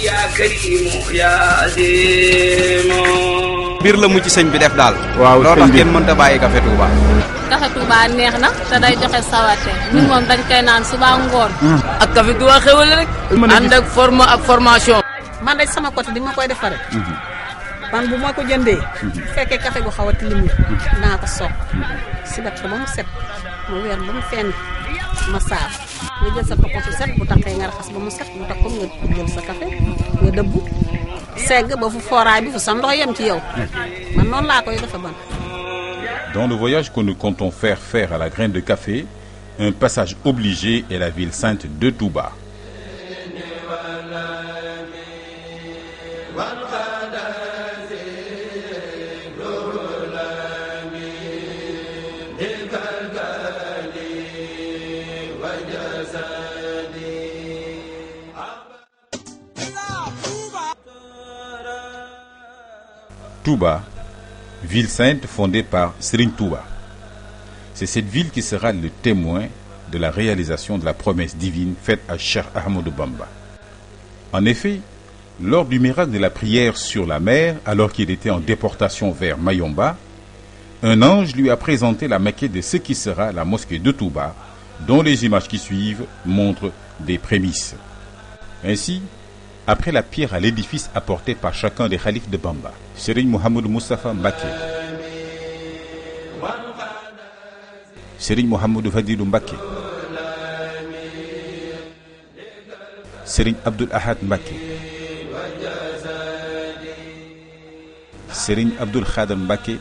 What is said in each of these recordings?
يا كريم يا عظيم biir la mu ci sëñ bi def daal. waaw loo tax kenn mënta bàyyi café Touba. café Touba neex na te day joxe sawate ñun moom dañ koy naan suba ngoon. ak café Touba xewal rek. ànd ak formation. man day sama côté di ma koy defaree. man bu ma ko jëndee. fekkee café gu xaw a tilim naa ko soog. si bat ko ba mu set mu weer ba mu fenn ma saaf. nga jël sa toqo su set bu taxee nga raxas ba mu set bu tax ko nga jël sa café nga dëbbu segg ba fu fooraay bi fu sa ndox yem ci yow man noonu laa koy defe ban. Dans le voyage que nous comptons faire à la graine de café, un passage obligé est la ville sainte de Touba. Touba, ville sainte fondée par Serigne Touba. C'est cette ville qui sera le témoin de la réalisation de la promesse divine faite à Cheikh Ahmadou Bamba. En effet, lors du miracle de la prière sur la mer, alors qu'il était en déportation vers Mayomba, un ange lui a présenté la maquette de ce qui sera la mosquée de Touba, dont les images qui suivent montrent des prémices. Ainsi, après la pierre à l'édifice apportée par chacun des khalifes de Bamba, Serigne Mouhamadou Moustapha Mbacké, Serigne Mouhamadou Fadilou Mbacké, Serigne Abdoul Ahad Mbacké, Serigne Abdoul Khadr Mbacké,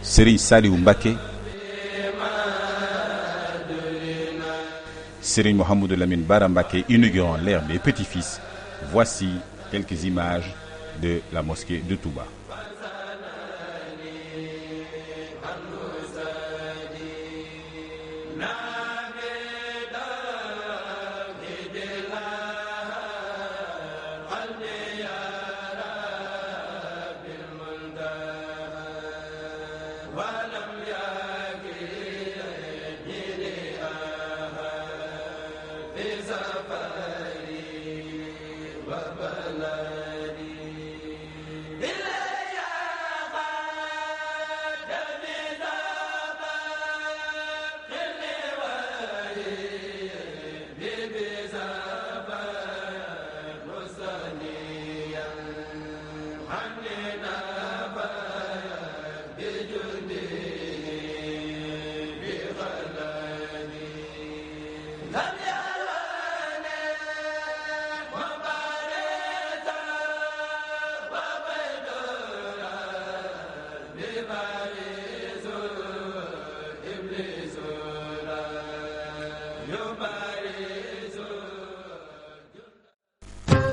Serigne Saliou Mbacké, Serigne Mohamedou Lamine Bara Mbacké inaugurant l'ère des petits-fils. Voici quelques images de la mosquée de Touba.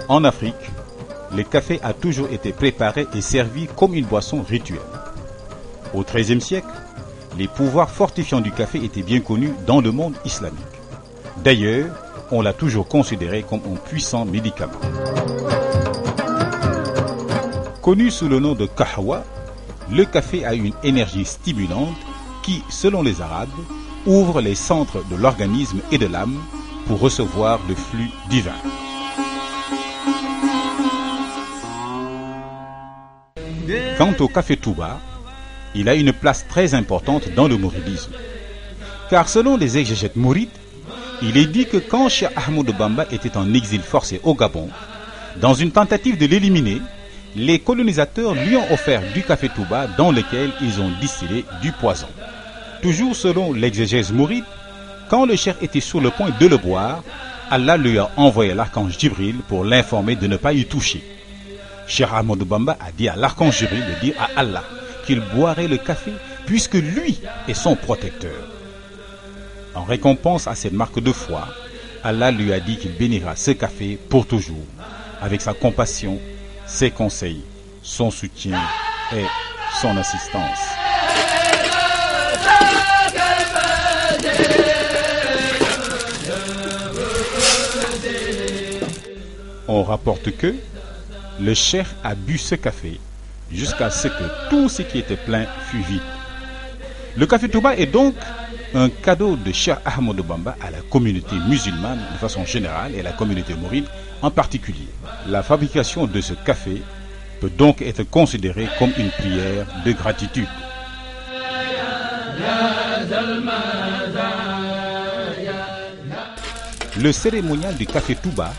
En Afrique, le café a toujours été préparé et servi comme une boisson rituelle. Au XIIIe siècle, les pouvoirs fortifiants du café étaient bien connus dans le monde islamique. D'ailleurs, on l'a toujours considéré comme un puissant médicament. Connu sous le nom de kahwa, le café a une énergie stimulante qui, selon les Arabes, ouvre les centres de l'organisme et de l'âme pour recevoir le flux divin. Quant au café Touba, il a une place très importante dans le mouridisme. Car selon les exégètes mourides, il est dit que quand Cheikh Ahmadou Bamba était en exil forcé au Gabon, dans une tentative de l'éliminer, les colonisateurs lui ont offert du café Touba dans lequel ils ont distillé du poison. Toujours selon l'exégèse mouride, quand le cheikh était sur le point de le boire, Allah lui a envoyé l'archange Jibril pour l'informer de ne pas y toucher. Cheikh Ahmadou Bamba a dit à l'archange Jibril de dire à Allah qu'il boirait le café puisque lui est son protecteur. En récompense à cette marque de foi, Allah lui a dit qu'il bénira ce café pour toujours, avec sa compassion, ses conseils, son soutien et son assistance. On rapporte que le cheikh a bu ce café jusqu'à ce que tout ce qui était plein fût vide. Le café Touba est donc un cadeau de Cheikh Ahmadou Bamba à la communauté musulmane de façon générale et la communauté mouride en particulier. La fabrication de ce café peut donc être considérée comme une prière de gratitude. Le cérémonial du café Touba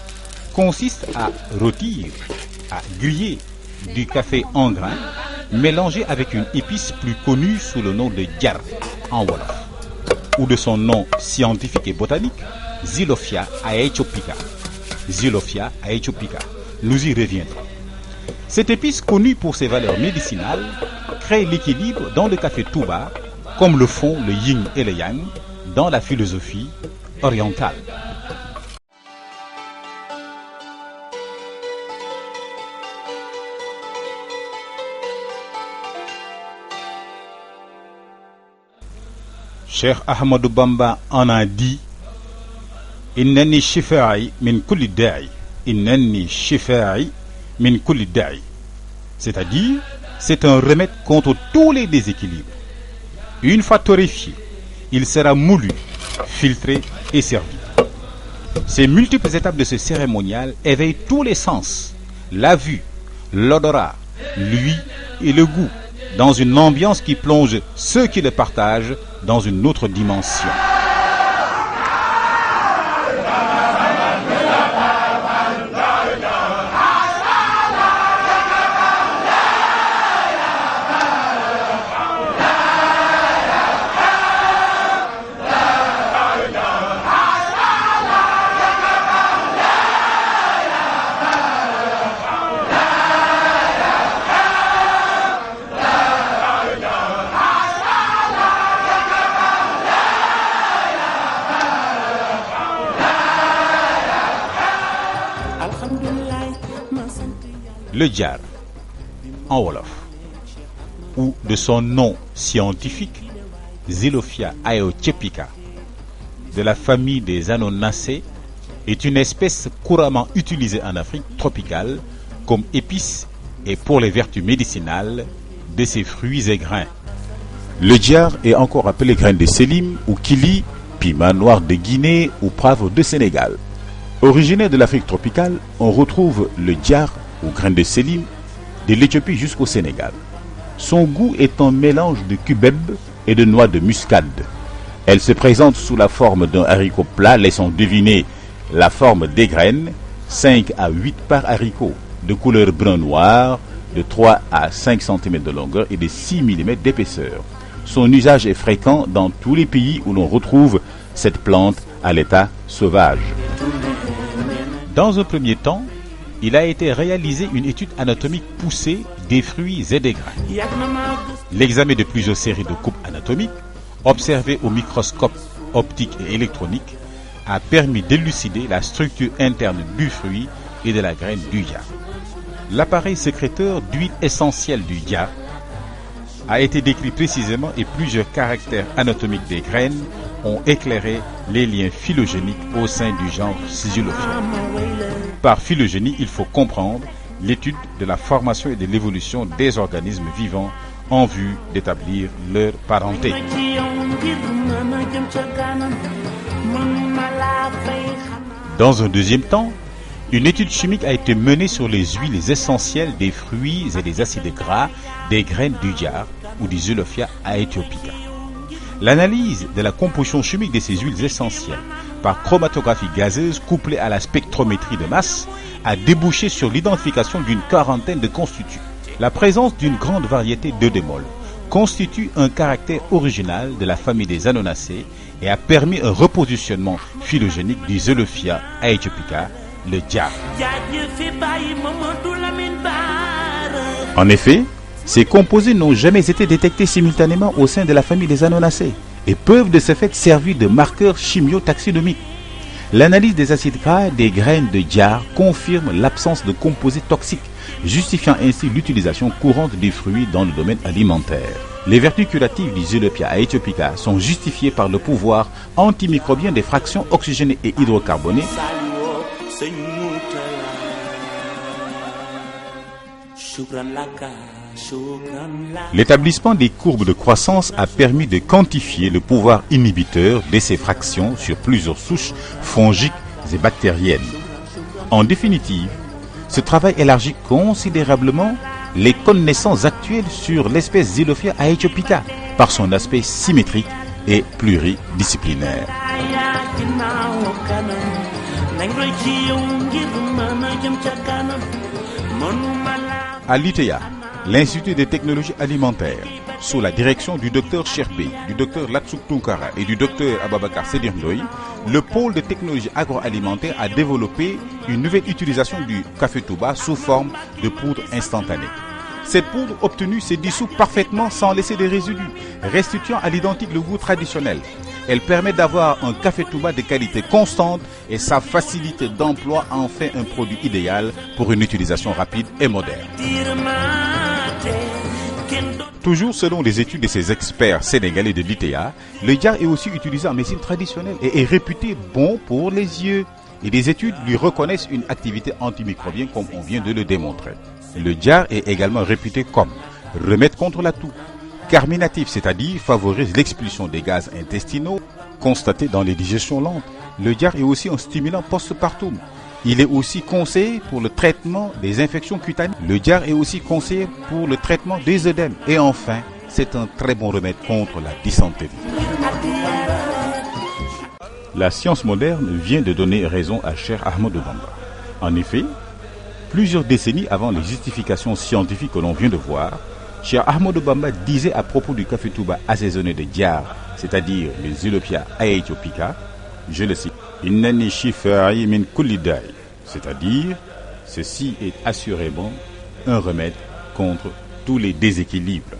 consiste à rôtir, à griller du café en grains mélangé avec une épice plus connue sous le nom de djar en wolof, ou de son nom scientifique et botanique, Xylophia aethiopica. Xylophia aethiopica. Nous y reviendrons. Cette épice, connue pour ses valeurs médicinales, crée l'équilibre dans le café Touba, comme le font le yin et le yang dans la philosophie orientale. Cheikh Ahmadou Bamba en a dit: Innani shifai min kulli da'i. Innani shifai min kulli da'i. C'est-à-dire, c'est un remède contre tous les déséquilibres. Une fois torréfié, il sera moulu, filtré et servi. Ces multiples étapes de ce cérémonial éveillent tous les sens, la vue, l'odorat, l'ouïe et le goût, dans une ambiance qui plonge ceux qui le partagent dans une autre dimension. Le djar, en wolof, ou de son nom scientifique, Xylophia aethiopica, de la famille des Anonacées, est une espèce couramment utilisée en Afrique tropicale comme épice et pour les vertus médicinales de ses fruits et grains. Le djar est encore appelé grain de sélim ou kili, piment noir de Guinée ou poivre de Sénégal. Originaire de l'Afrique tropicale, on retrouve le djar ou grain de sélim de l'Éthiopie jusqu'au Sénégal. Son goût est un mélange de cubeb et de noix de muscade. Elle se présente sous la forme d'un haricot plat, laissant deviner la forme des graines, 5 à 8 par haricot, de couleur brun-noir, de 3 à 5 cm de longueur et de 6 mm d'épaisseur. Son usage est fréquent dans tous les pays où l'on retrouve cette plante à l'état sauvage. Dans un premier temps, il a été réalisé une étude anatomique poussée des fruits et des grains. L'examen de plusieurs séries de coupes anatomiques, observées au microscope optique et électronique, a permis d'élucider la structure interne du fruit et de la graine du djar. L'appareil sécréteur d'huile essentielle du djar a été décrit précisément et plusieurs caractères anatomiques des graines ont éclairé les liens phylogéniques au sein du genre Xylophia. Par phylogénie, il faut comprendre l'étude de la formation et de l'évolution des organismes vivants en vue d'établir leur parenté. Dans un deuxième temps, une étude chimique a été menée sur les huiles essentielles des fruits et des acides gras des graines du djar ou du Xylophia aethiopica. L'analyse de la composition chimique de ces huiles essentielles par chromatographie gazeuse couplée à la spectrométrie de masse a débouché sur l'identification d'une quarantaine de constituts. La présence d'une grande variété d'œdémols constitue un caractère original de la famille des Anonacées et a permis un repositionnement phylogénique du Xylophia aethiopica, le djar. En effet, ces composés n'ont jamais été détectés simultanément au sein de la famille des Anonacées et peuvent de ce fait servir de marqueurs chimiotaxinomiques. L'analyse des acides gras des graines de djar confirme l'absence de composés toxiques, justifiant ainsi l'utilisation courante des fruits dans le domaine alimentaire. Les vertus curatives du Xylophia aethiopica sont justifiées par le pouvoir antimicrobien des fractions oxygénées et hydrocarbonées, L'établissement des courbes de croissance a permis de quantifier le pouvoir inhibiteur de ces fractions sur plusieurs souches fongiques et bactériennes. En définitive, ce travail élargit considérablement les connaissances actuelles sur l'espèce Xylophia aethiopica par son aspect symétrique et pluridisciplinaire. À l'ITEA, l'Institut des technologies alimentaires, sous la direction du Dr Cherbey, du Dr Latsuk Tunkara et du Dr Ababakar Sedir Ndoye, le pôle de technologie agroalimentaire a développé une nouvelle utilisation du café touba sous forme de poudre instantanée. Cette poudre obtenue se dissout parfaitement sans laisser de résidus, restituant à l'identique le goût traditionnel. Elle permet d'avoir un café touba de qualité constante et sa facilité d'emploi en fait un produit idéal pour une utilisation rapide et moderne. Toujours selon les études de ces experts sénégalais de l'ITEA, le diar est aussi utilisé en médecine traditionnelle et est réputé bon pour les yeux. Et des études lui reconnaissent une activité antimicrobienne comme on vient de le démontrer. Le diar est également réputé comme remède contre la toux, carminatif, c'est-à-dire favorise l'expulsion des gaz intestinaux constatés dans les digestions lentes. Le diar est aussi un stimulant postpartum. Il est aussi conseillé pour le traitement des infections cutanées. Le diar est aussi conseillé pour le traitement des œdèmes. Et enfin, c'est un très bon remède contre la dysenterie. La science moderne vient de donner raison à Cheikh Ahmadou Bamba. En effet, plusieurs décennies avant les justifications scientifiques que l'on vient de voir, Cheikh Ahmadou Bamba disait à propos du café touba assaisonné de diar, c'est-à-dire le Xylophia aethiopica, je le cite, Innani shifa'i min kulli da'i, c'est-à-dire ceci est assurément un remède contre tous les déséquilibres.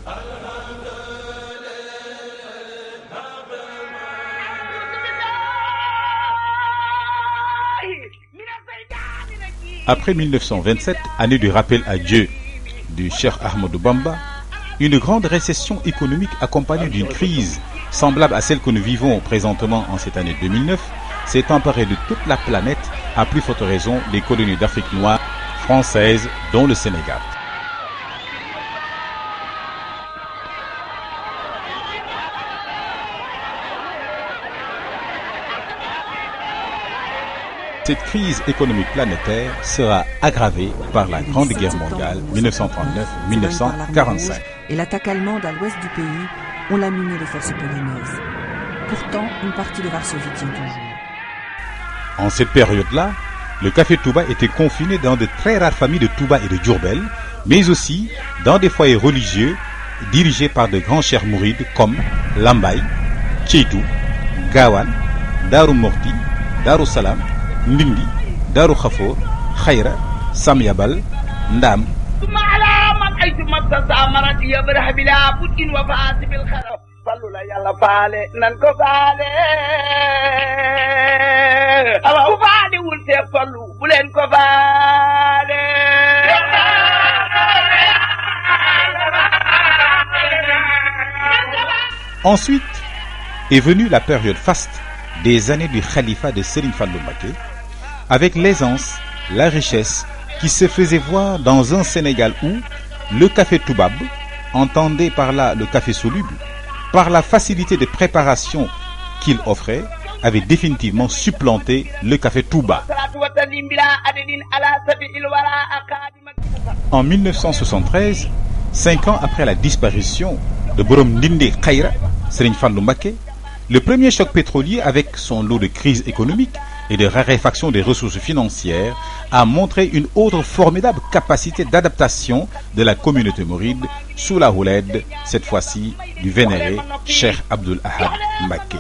Après 1927, année du rappel à Dieu du Cheikh Ahmadou Bamba, une grande récession économique accompagnée d'une crise semblable à celle que nous vivons présentement en cette année 2009 s'est emparée de toute la planète, à plus forte raison des colonies d'Afrique noire françaises, dont le Sénégal. Cette crise économique planétaire sera aggravée par la Grande Guerre mondiale 1939-1945. Et l'attaque allemande à l'ouest du pays ont laminé les forces polonaises. Pourtant, une partie de Varsovie tient toujours. En cette période-là, le café touba était confiné dans de très rares familles de Touba et de Diourbel, mais aussi dans des foyers religieux dirigés par de grands cheikhs mourides comme Lambaye, Tcheitou, Gawan, Darou Morti, Darou Salam, Ndindi, Darou Khafour, Khayra, Samyabal, Ndam. Ensuite est venue la période faste des années du khalifa de Serigne Fallou Mbacké, avec l'aisance, la richesse qui se faisait voir dans un Sénégal où le café toubab, entendez par là le café soluble, par la facilité de préparation qu'il offrait, avait définitivement supplanté le café touba. En 1973, 5 ans après la disparition de Borom Ndindi Khayra, Serigne Fallou Mbacké, le premier choc pétrolier, avec son lot de crise économique et de raréfaction des ressources financières, a montré une autre formidable capacité d'adaptation de la communauté mouride sous la houlette, cette fois-ci, du vénéré Cheikh Abdoul Ahad Mbacké.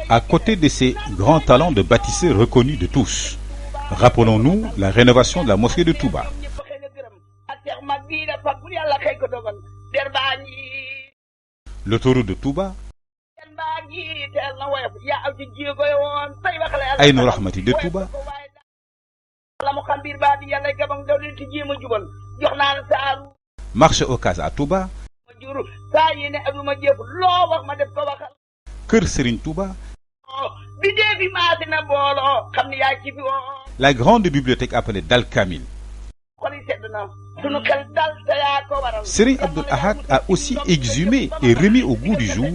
À côté de ces grands talents de bâtisseurs reconnus de tous, rappelons-nous la rénovation de la mosquée de Touba. L'autoroute de Touba, Aïnou Rahmati de Touba, Marché Ocass à Touba. Kër Serigne Touba. La grande bibliothèque appelée Dal Kamil. Serigne Abdoul Ahad a aussi exhumé et remis au goût du jour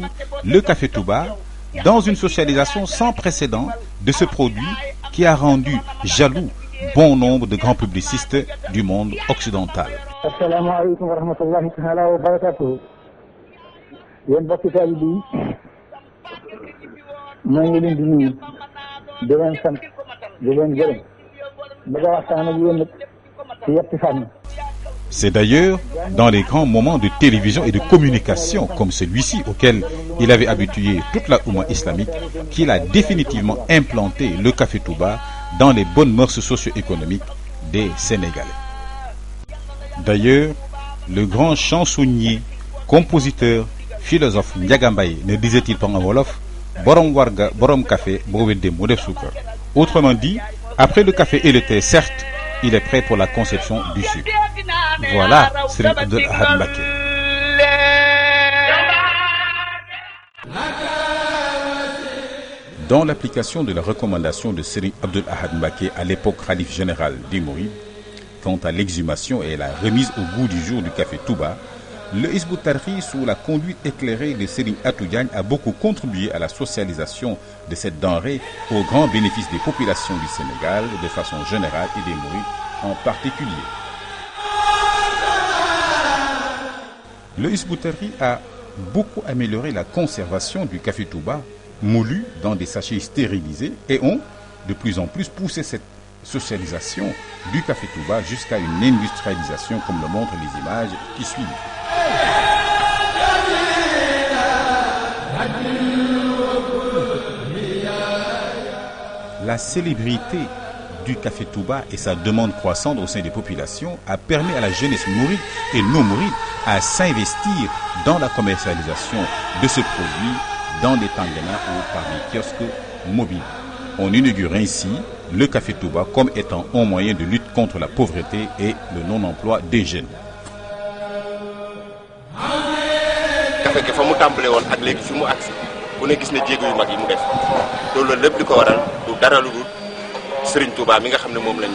le café Touba dans une socialisation sans précédent de ce produit qui a rendu jaloux bon nombre de grands publicistes du monde occidental. Assalamu alaikum wa rahmatullahi ta'ala wa barakatuh. Yéen bokki taalibe yi maa ngi leen di nuyu di leen sant di leen gërëm bëgg a waxtaan ak yéen ci yetti fànn. C'est d'ailleurs dans les grands moments de télévision et de communication comme celui-ci auquel il avait habitué toute la Oumma islamique qu'il a définitivement implanté le café Touba dans les bonnes mœurs socio-économiques des Sénégalais. D'ailleurs, le grand chansonnier, compositeur, philosophe Ndiaga Mbaye ne disait-il pas en wolof borom warga borom café boo weddee mu def suukar. Autrement dit, après le café et le thé, certes, il est prêt pour la conception du sucre. Voilà Serigne Abdoul Ahad Mbacké. Dans l'application de la recommandation de Serigne Abdoul Ahad Mbacké à l'époque khalife général des Mourides, quant à l'exhumation et la remise au goût du jour du café Touba, le Hizb ut-Tarqiyyah, sous la conduite éclairée de Serigne Atou Diagne, a beaucoup contribué à la socialisation de cette denrée au grand bénéfice des populations du Sénégal de façon générale et des Mourides en particulier. Le Hizb ut-Tarqiyyah a beaucoup amélioré la conservation du café Touba, moulu dans des sachets stérilisés, et ont de plus en plus poussé cette socialisation du café Touba jusqu'à une industrialisation comme le montrent les images qui suivent. La célébrité du café Touba et sa demande croissante au sein des populations a permis à la jeunesse mouride et non mouride à s'investir dans la commercialisation de ce produit dans des tangana ou par des kiosques mobiles. On inaugure ainsi le café Touba comme étant un moyen de lutte contre la pauvreté et le non-emploi des jeunes. café gi fa mu tàmbale woon ak léegi fi mu agsi ku ne gis ne jéego yu mag yi mu def loolu lépp li ko waral du dara lu dul Serigne Touba mi nga xam ne moom lañ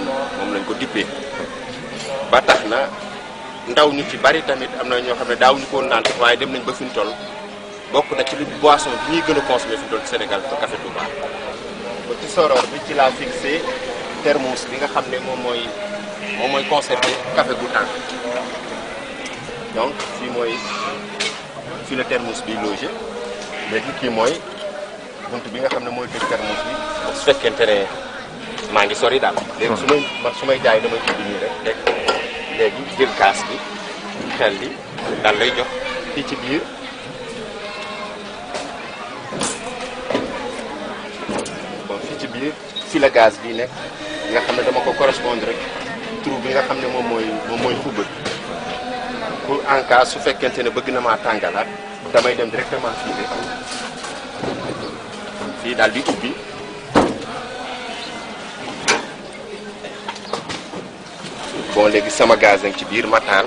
ko dippee ba tax na ndaw ñu ci bari tamit am na ñoo xam ne daaw ñu ko woon naan waaye dem nañ ba fi ñu toll bokk na ci li boisson bi ñuy gën a consommer fi ñu toll ci Sénégal ko café Touba. ba ci soror bi ci laa fixé thermos bi nga xam ne moom mooy conserver café gu tàng donc fii la thermos bi logé léegi kii mooy bunt bi nga xam ne mooy tëj thermos bi su fekkente ne maa ngi sori daal léegi su may jaay damay ubbi nii rek léegi jël kaas bi xel li daal lay jox fii ci biir fii la gaz bi nekk nga xam ne dama ko correspondre rek trou bi nga xam ne moom mooy xubal pour en cas su fekkente ne bëgg na maa tàngalaat damay dem directement fii daal di ubbi bon léegi sama gaz nag ci biir ma taal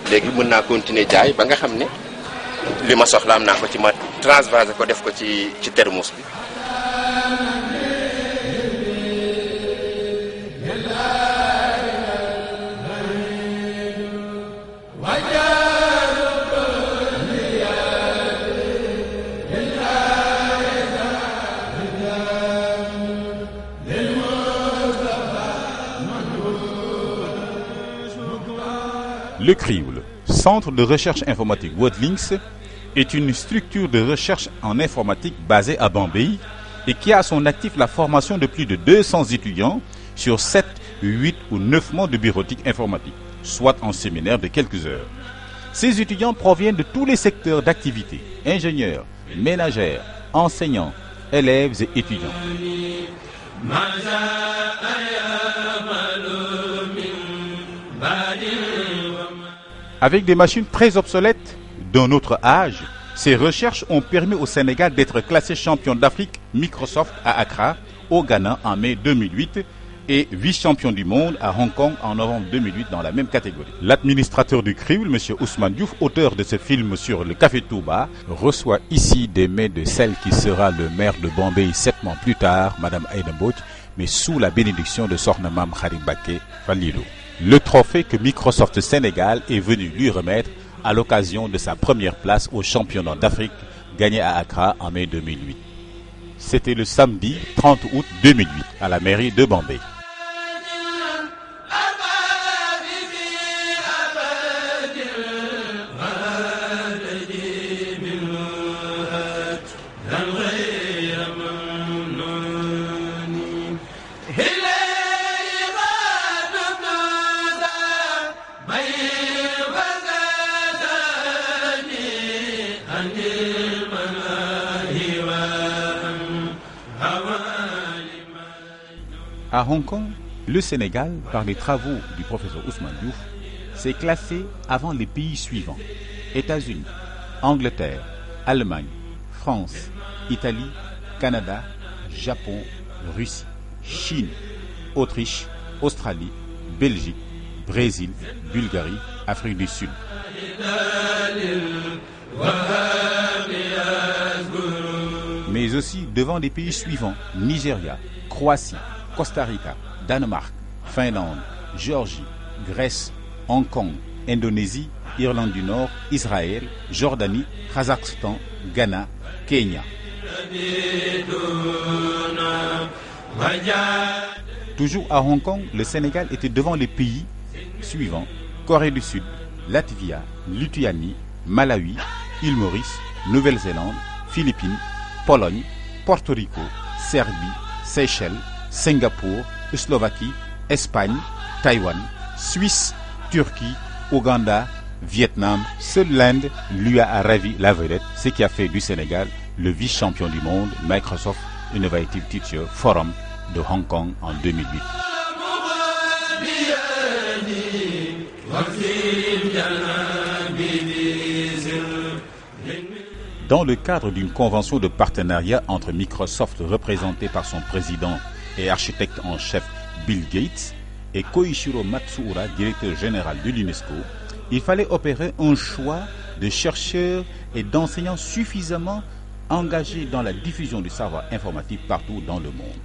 léegi mën naa continuer jaay ba nga xam ne li ma soxla am naa ko ci ma transvasé ko def ko ci thermos bi. Le CRIWL, Centre de recherche informatique Worldlinks, est une structure de recherche en informatique basée à Bombay et qui a à son actif la formation de plus de 200 étudiants sur 7, 8 ou 9 mois de bureautique informatique, soit en séminaire de quelques heures. Ces étudiants proviennent de tous les secteurs d'activité, ingénieurs, ménagères, enseignants, élèves et étudiants. Avec des machines très obsolètes d'un autre âge, ces recherches ont permis au Sénégal d'être classé champion d'Afrique Microsoft à Accra, au Ghana en mai 2008, et vice-champion du monde à Hong Kong en novembre 2008 dans la même catégorie. L'administrateur du crible, M. Ousmane Diouf, auteur de ce film sur le Café Touba, reçoit ici des mains de celle qui sera le maire de Bombay 7 mois plus tard, Mme Aïda Mbodj, mais sous la bénédiction de Sokhna Mame Khary Mbacké Fallilou. Le trophée que Microsoft Sénégal est venu lui remettre à l'occasion de sa première place au championnat d'Afrique gagné à Accra en mai 2008. C'était le samedi 30 août 2008 à la mairie de Bombay. À Hong Kong, le Sénégal, par les travaux du professeur Ousmane Diouf, s'est classé avant les pays suivants: États-Unis, Angleterre, Allemagne, France, Italie, Canada, Japon, Russie, Chine, Autriche, Australie, Belgique, Brésil, Bulgarie, Afrique du Sud. Mais aussi devant les pays suivants: Nigeria, Croatie, Costa Rica, Danemark, Finlande, Géorgie, Grèce, Hong Kong, Indonésie, Irlande du Nord, Israël, Jordanie, Kazakhstan, Ghana, Kenya. Toujours à Hong Kong, le Sénégal était devant les pays suivants: Corée du Sud, Latvia, Lituanie, Malawi, île Maurice, Nouvelle-Zélande, Philippines, Pologne, Porto Rico, Serbie, Seychelles, Singapour, Slovaquie, Espagne, Taïwan, Suisse, Turquie, Ouganda, Vietnam. Seule l'Inde lui a ravi la vedette, ce qui a fait du Sénégal le vice-champion du monde Microsoft Innovative Teacher Forum de Hong Kong en 2008. Dans le cadre d'une convention de partenariat entre Microsoft, représentée par son président et architecte en chef Bill Gates, et Koichiro Matsuura, directeur général de l'UNESCO, il fallait opérer un choix de chercheurs et d'enseignants suffisamment engagés dans la diffusion du savoir informatique partout dans le monde.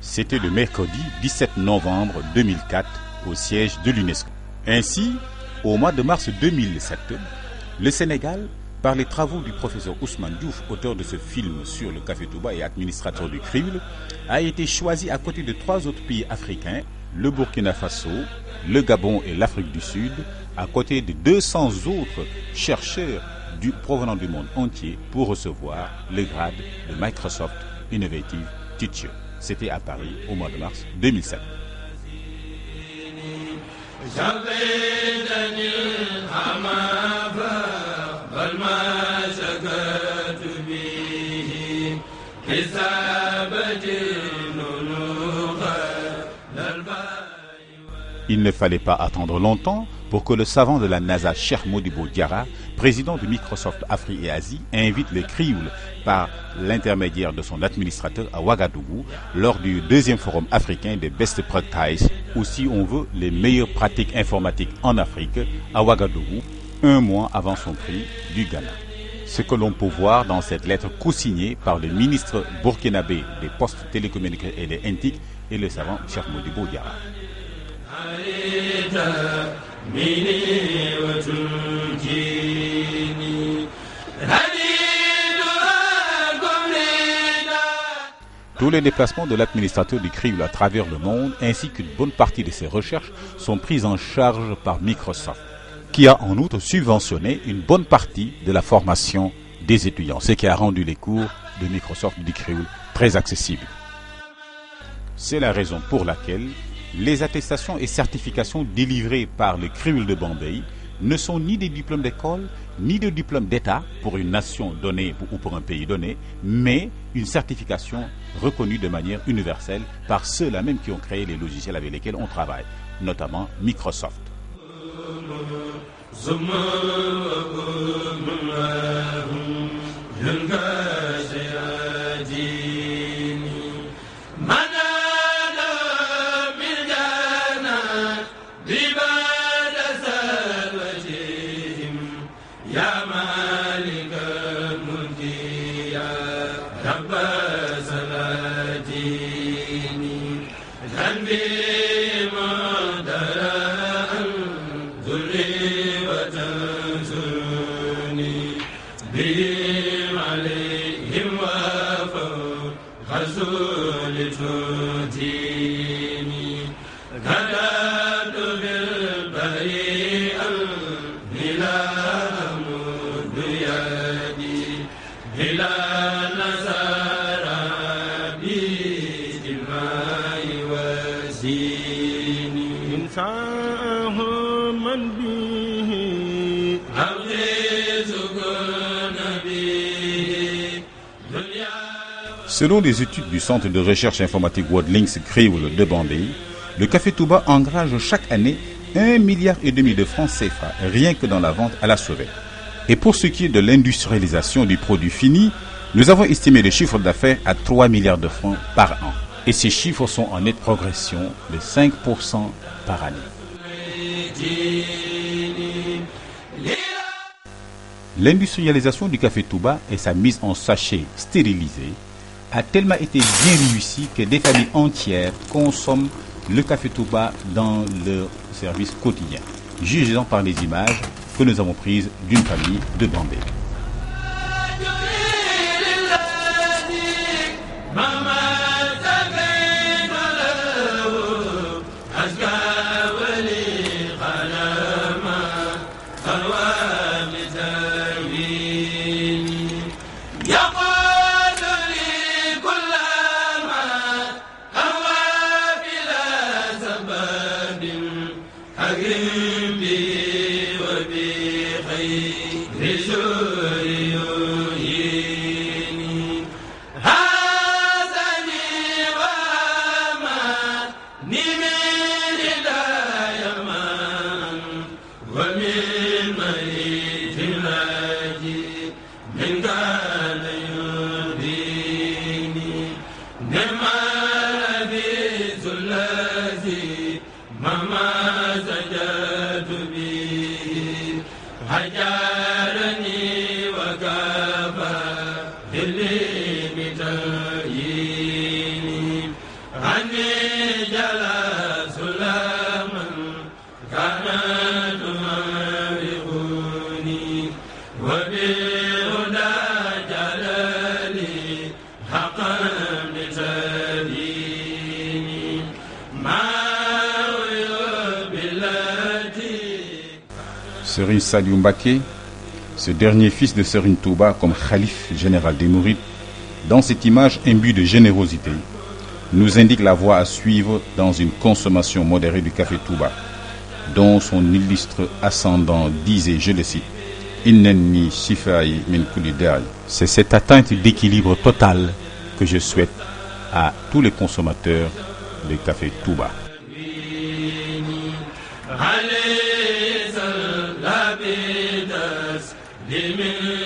C'était le mercredi 17 novembre 2004 au siège de l'UNESCO. Ainsi, au mois de mars 2007, le Sénégal, par les travaux du professeur Ousmane Diouf, auteur de ce film sur le Café Touba et administrateur du crible, a été choisi à côté de 3 autres pays africains, le Burkina Faso, le Gabon et l'Afrique du Sud, à côté de 200 autres chercheurs provenant du monde entier pour recevoir le grade de Microsoft Innovative Teacher. C'était à Paris au mois de mars 2007. Il ne fallait pas attendre longtemps pour que le savant de la NASA, Cheikh Modibo Diarra, président de Microsoft Afrique et Asie, invite le crible par l'intermédiaire de son administrateur à Ouagadougou lors du 2e forum africain des Best Practices, ou si on veut, les meilleures pratiques informatiques en Afrique, à Ouagadougou, 1 mois avant son prix du Ghana. Ce que l'on peut voir dans cette lettre co-signée par le ministre burkinabé des Postes, Télécommunications et des NTIC et le savant Cheikh Modibo Diarra. Tous les déplacements de l'administrateur du crible à travers le monde ainsi qu'une bonne partie de ses recherches sont prises en charge par Microsoft, qui a en outre subventionné une bonne partie de la formation des étudiants, ce qui a rendu les cours de Microsoft du crible très accessibles. C'est la raison pour laquelle les attestations et certifications délivrées par le crible de Bombay ne sont ni des diplômes d'école, ni des diplômes d'État pour une nation donnée ou pour un pays donné, mais une certification reconnue de manière universelle par ceux-là même qui ont créé les logiciels avec lesquels on travaille, notamment Microsoft. Selon les études du centre de recherche informatique Worldlinks Créoule de Bambey, le Café Touba engrange chaque année 1,5 milliard de francs CFA, rien que dans la vente à la sauvette. Et pour ce qui est de l'industrialisation du produit fini, nous avons estimé le chiffre d'affaires à 3 milliards de francs par an. Et ces chiffres sont en nette progression de 5% par année. L'industrialisation du Café Touba et sa mise en sachet stérilisé a tellement été bien réussie que des familles entières consomment le Café Touba dans leur service quotidien. Jugez-en par les images que nous avons prises d'une famille de Bambey. Serigne Saliou Mbacké, ce dernier fils de Serigne Touba comme Khalife général des Mourides, dans cette image imbue de générosité, nous indique la voie à suivre dans une consommation modérée du Café Touba, dont son illustre ascendant disait, je le cite, « Innenni shifai min kulli da'i ». C'est cette atteinte d'équilibre total que je souhaite à tous les consommateurs de Café Touba. Limin